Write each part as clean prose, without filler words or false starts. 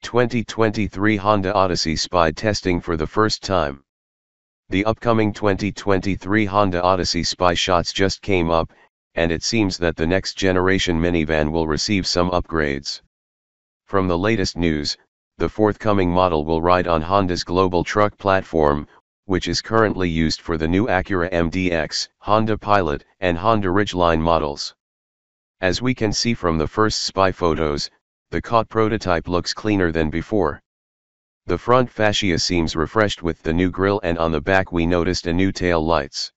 2023 Honda Odyssey Spy testing for the first time. The upcoming 2023 Honda Odyssey Spy shots just came up, and it seems that the next generation minivan will receive some upgrades. From the latest news, the forthcoming model will ride on Honda's global truck platform, which is currently used for the new Acura MDX, Honda Pilot, and Honda Ridgeline models. As we can see from the first Spy photos, the COT prototype looks cleaner than before. The front fascia seems refreshed with the new grille, and on the back we noticed a new tail lights.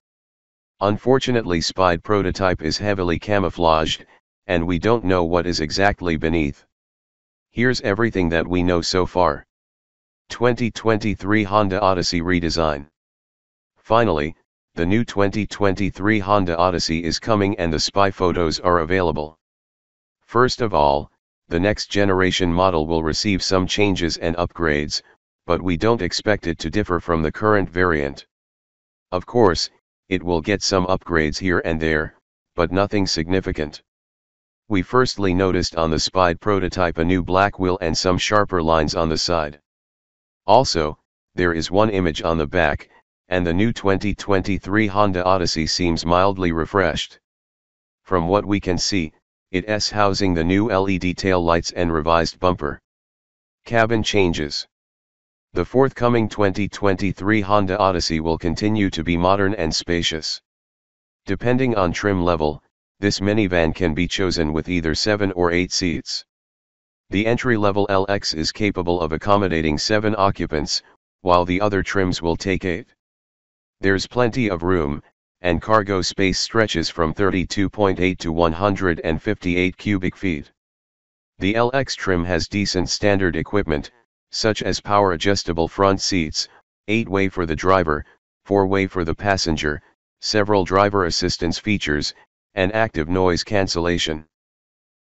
Unfortunately, Spy's prototype is heavily camouflaged, and we don't know what is exactly beneath. Here's everything that we know so far. 2023 Honda Odyssey redesign. Finally, the new 2023 Honda Odyssey is coming and the Spy photos are available. First of all, the next generation model will receive some changes and upgrades, but we don't expect it to differ from the current variant. Of course, it will get some upgrades here and there, but nothing significant. We firstly noticed on the Spy prototype a new black wheel and some sharper lines on the side. Also, there is one image on the back, and the new 2023 Honda Odyssey seems mildly refreshed. From what we can see, it's housing the new LED tail lights and revised bumper. Cabin changes. The forthcoming 2023 Honda Odyssey will continue to be modern and spacious. Depending on trim level, this minivan can be chosen with either 7 or 8 seats. The entry-level LX is capable of accommodating 7 occupants, while the other trims will take 8. There's plenty of room, and cargo space stretches from 32.8 to 158 cubic feet. The LX trim has decent standard equipment, such as power-adjustable front seats, 8-way for the driver, 4-way for the passenger, several driver assistance features, and active noise cancellation.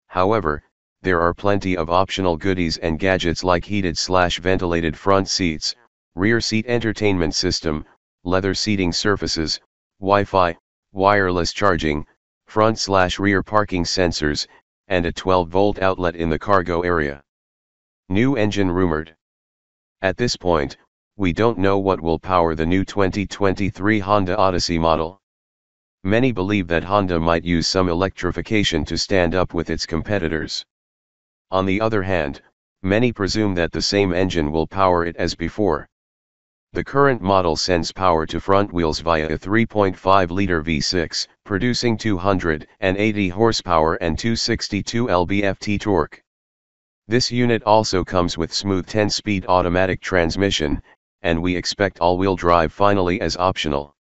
However, there are plenty of optional goodies and gadgets like heated/ventilated front seats, rear seat entertainment system, leather seating surfaces, Wi-Fi, wireless charging, front/rear parking sensors, and a 12-volt outlet in the cargo area. New engine rumored. At this point, we don't know what will power the new 2023 Honda Odyssey model. Many believe that Honda might use some electrification to stand up with its competitors. On the other hand, many presume that the same engine will power it as before. The current model sends power to front wheels via a 3.5-liter V6, producing 280 horsepower and 262 lb-ft torque. This unit also comes with smooth 10-speed automatic transmission, and we expect all-wheel drive finally as optional.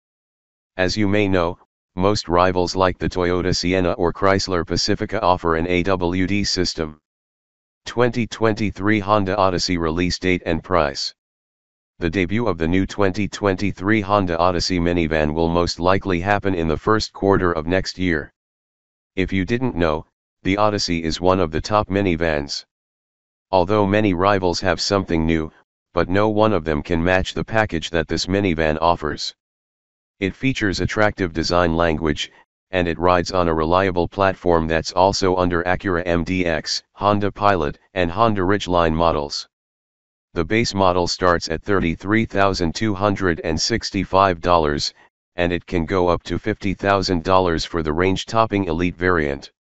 As you may know, most rivals like the Toyota Sienna or Chrysler Pacifica offer an AWD system. 2023 Honda Odyssey release date and price. The debut of the new 2023 Honda Odyssey minivan will most likely happen in the first quarter of next year. If you didn't know, the Odyssey is one of the top minivans. Although many rivals have something new, but no one of them can match the package that this minivan offers. It features attractive design language, and it rides on a reliable platform that's also under Acura MDX, Honda Pilot, and Honda Ridgeline models. The base model starts at $33,265, and it can go up to $50,000 for the range-topping Elite variant.